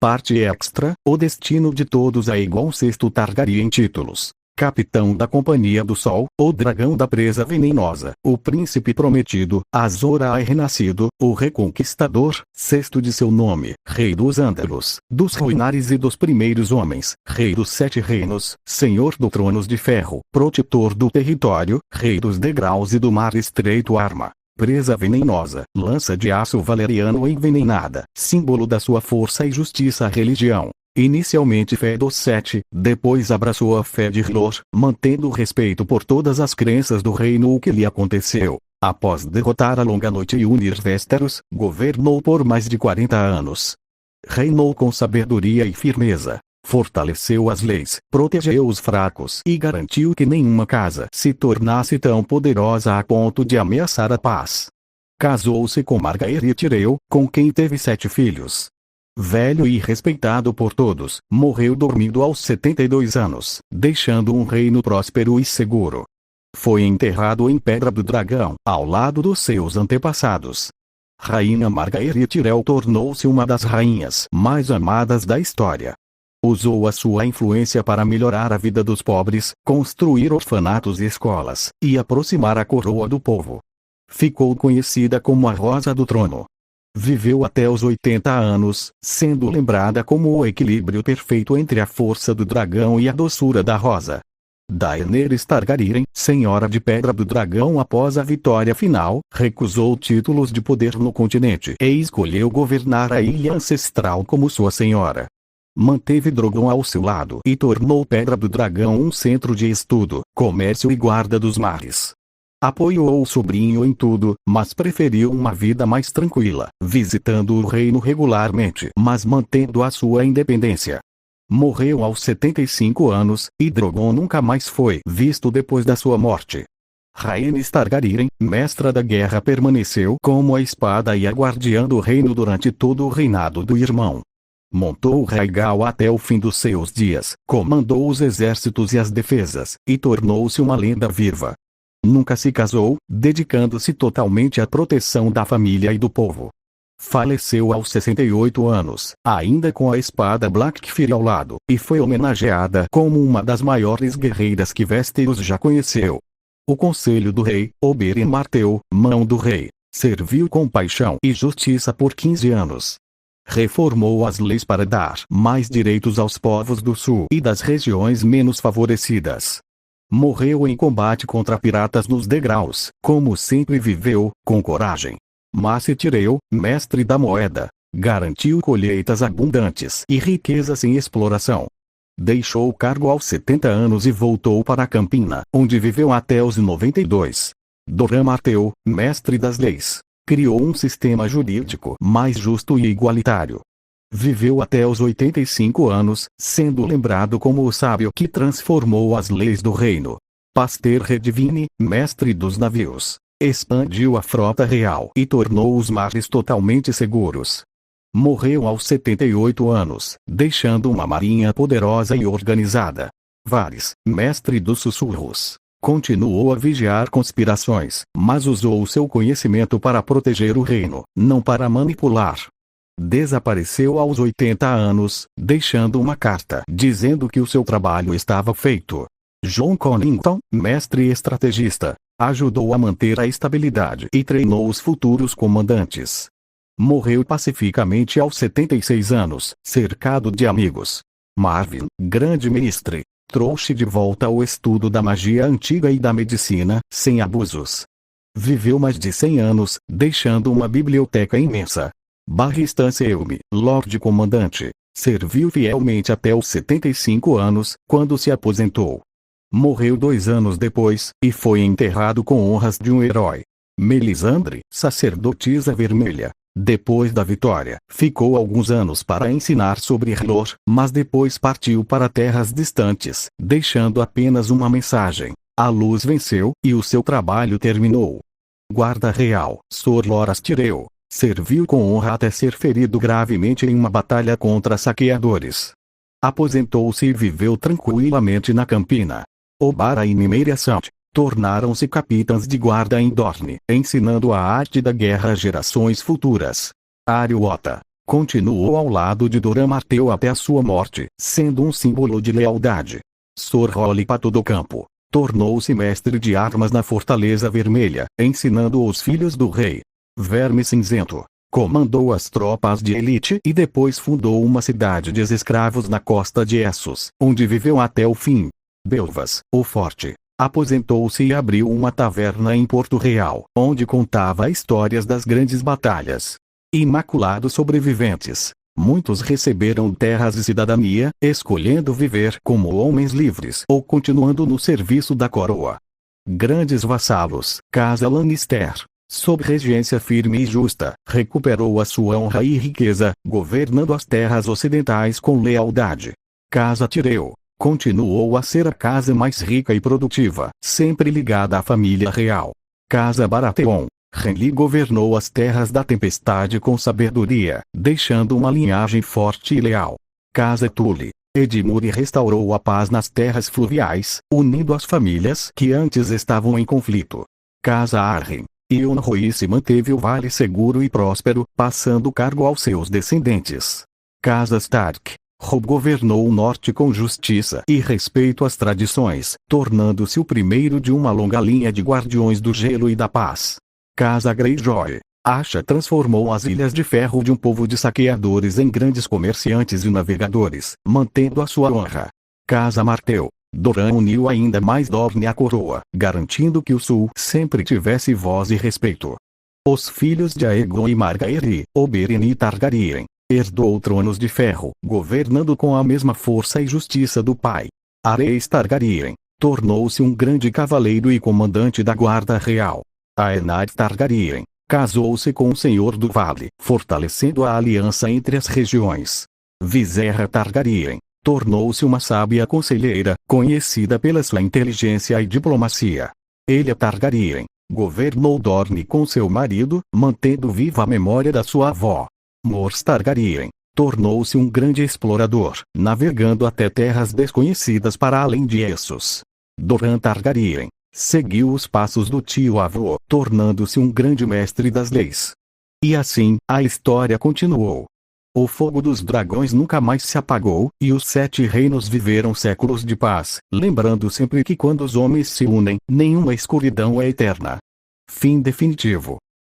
Parte extra: o destino de todos é igual sexto Targaryen títulos. Capitão da Companhia do Sol, o dragão da presa venenosa, o príncipe prometido, Azor Ahai renascido, o reconquistador, sexto de seu nome, rei dos Ândalos, dos Ruinares e dos primeiros homens, rei dos sete reinos, senhor do tronos de ferro, protetor do território, rei dos degraus e do mar estreito arma. Presa venenosa, lança de aço valeriano envenenada, símbolo da sua força e justiça à religião. Inicialmente fé dos sete, depois abraçou a fé de Hlor, mantendo o respeito por todas as crenças do reino. O que lhe aconteceu? Após derrotar a Longa Noite e unir Westeros, governou por mais de 40 anos. Reinou com sabedoria e firmeza. Fortaleceu as leis, protegeu os fracos e garantiu que nenhuma casa se tornasse tão poderosa a ponto de ameaçar a paz. Casou-se com Margaery Tyrell, com quem teve 7 filhos. Velho e respeitado por todos, morreu dormindo aos 72 anos, deixando um reino próspero e seguro. Foi enterrado em Pedra do Dragão, ao lado dos seus antepassados. Rainha Margaery Tyrell tornou-se uma das rainhas mais amadas da história. Usou a sua influência para melhorar a vida dos pobres, construir orfanatos e escolas, e aproximar a coroa do povo. Ficou conhecida como a Rosa do Trono. Viveu até os 80 anos, sendo lembrada como o equilíbrio perfeito entre a força do dragão e a doçura da rosa. Daenerys Targaryen, senhora de Pedra do Dragão após a vitória final, recusou títulos de poder no continente e escolheu governar a Ilha Ancestral como sua senhora. Manteve Drogon ao seu lado e tornou Pedra do Dragão um centro de estudo, comércio e guarda dos mares. Apoiou o sobrinho em tudo, mas preferiu uma vida mais tranquila, visitando o reino regularmente, mas mantendo a sua independência. Morreu aos 75 anos, e Drogon nunca mais foi visto depois da sua morte. Rhaenys Targaryen, mestra da guerra, permaneceu como a espada e a guardiã do reino durante todo o reinado do irmão. Montou o Rhaegal até o fim dos seus dias, comandou os exércitos e as defesas, e tornou-se uma lenda viva. Nunca se casou, dedicando-se totalmente à proteção da família e do povo. Faleceu aos 68 anos, ainda com a espada Blackfyre ao lado, e foi homenageada como uma das maiores guerreiras que Westeros já conheceu. O conselho do rei, Oberyn Martell, mão do rei, serviu com paixão e justiça por 15 anos. Reformou as leis para dar mais direitos aos povos do sul e das regiões menos favorecidas. Morreu em combate contra piratas nos degraus, como sempre viveu, com coragem. Mace Tyrell, mestre da moeda, garantiu colheitas abundantes e riqueza sem exploração. Deixou o cargo aos 70 anos e voltou para Campina, onde viveu até os 92. Doran Martell, mestre das leis, criou um sistema jurídico mais justo e igualitário. Viveu até os 85 anos, sendo lembrado como o sábio que transformou as leis do reino. Pasteur Redivine, mestre dos navios, expandiu a frota real e tornou os mares totalmente seguros. Morreu aos 78 anos, deixando uma marinha poderosa e organizada. Varys, mestre dos sussurros, continuou a vigiar conspirações, mas usou o seu conhecimento para proteger o reino, não para manipular. Desapareceu aos 80 anos, deixando uma carta dizendo que o seu trabalho estava feito. Jon Connington, mestre estrategista, ajudou a manter a estabilidade e treinou os futuros comandantes. Morreu pacificamente aos 76 anos, cercado de amigos. Marvin, grande mestre, trouxe de volta o estudo da magia antiga e da medicina, sem abusos. Viveu mais de 100 anos, deixando uma biblioteca imensa. Barristan Selmy, Lorde Comandante, serviu fielmente até os 75 anos, quando se aposentou. Morreu 2 anos depois, e foi enterrado com honras de um herói. Melisandre, sacerdotisa vermelha, depois da vitória, ficou alguns anos para ensinar sobre Hlor, mas depois partiu para terras distantes, deixando apenas uma mensagem: a luz venceu, e o seu trabalho terminou. Guarda Real, Sor Loras Tyrell, serviu com honra até ser ferido gravemente em uma batalha contra saqueadores. Aposentou-se e viveu tranquilamente na Campina. Obara e Nymeria-Sand tornaram-se capitães de guarda em Dorne, ensinando a arte da guerra a gerações futuras. Arya Ota Continuou ao lado de Doran Martell até a sua morte, sendo um símbolo de lealdade. Sor Rolly Pato do Campo tornou-se mestre de armas na Fortaleza Vermelha, ensinando os filhos do rei. Verme Cinzento comandou as tropas de elite e depois fundou uma cidade de escravos na costa de Essos, onde viveu até o fim. Belvas, o Forte, aposentou-se e abriu uma taverna em Porto Real, onde contava histórias das grandes batalhas. Imaculados sobreviventes, muitos receberam terras e cidadania, escolhendo viver como homens livres ou continuando no serviço da coroa. Grandes vassalos, Casa Lannister, sob regência firme e justa, recuperou a sua honra e riqueza, governando as terras ocidentais com lealdade. Casa Tyrell continuou a ser a casa mais rica e produtiva, sempre ligada à família real. Casa Baratheon, Renly governou as terras da tempestade com sabedoria, deixando uma linhagem forte e leal. Casa Tully, Edmure restaurou a paz nas terras fluviais, unindo as famílias que antes estavam em conflito. Casa Arryn, Euron Royce manteve o vale seguro e próspero, passando o cargo aos seus descendentes. Casa Stark, Robb governou o norte com justiça e respeito às tradições, tornando-se o primeiro de uma longa linha de guardiões do gelo e da paz. Casa Greyjoy, Asha transformou as Ilhas de Ferro de um povo de saqueadores em grandes comerciantes e navegadores, mantendo a sua honra. Casa Martell, Doran uniu ainda mais Dorne à coroa, garantindo que o Sul sempre tivesse voz e respeito. Os filhos de Aegon e Margaery, Oberyn Targaryen, herdou tronos de ferro, governando com a mesma força e justiça do pai. Aerys Targaryen tornou-se um grande cavaleiro e comandante da guarda real. Aenard Targaryen casou-se com o Senhor do Vale, fortalecendo a aliança entre as regiões. Viserra Targaryen tornou-se uma sábia conselheira, conhecida pela sua inteligência e diplomacia. Elia Targaryen governou Dorne com seu marido, mantendo viva a memória da sua avó. Mors Targaryen tornou-se um grande explorador, navegando até terras desconhecidas para além de Essos. Doran Targaryen seguiu os passos do tio-avô, tornando-se um grande mestre das leis. E assim, a história continuou. O fogo dos dragões nunca mais se apagou, e os 7 reinos viveram séculos de paz, lembrando sempre que quando os homens se unem, nenhuma escuridão é eterna. Fim definitivo.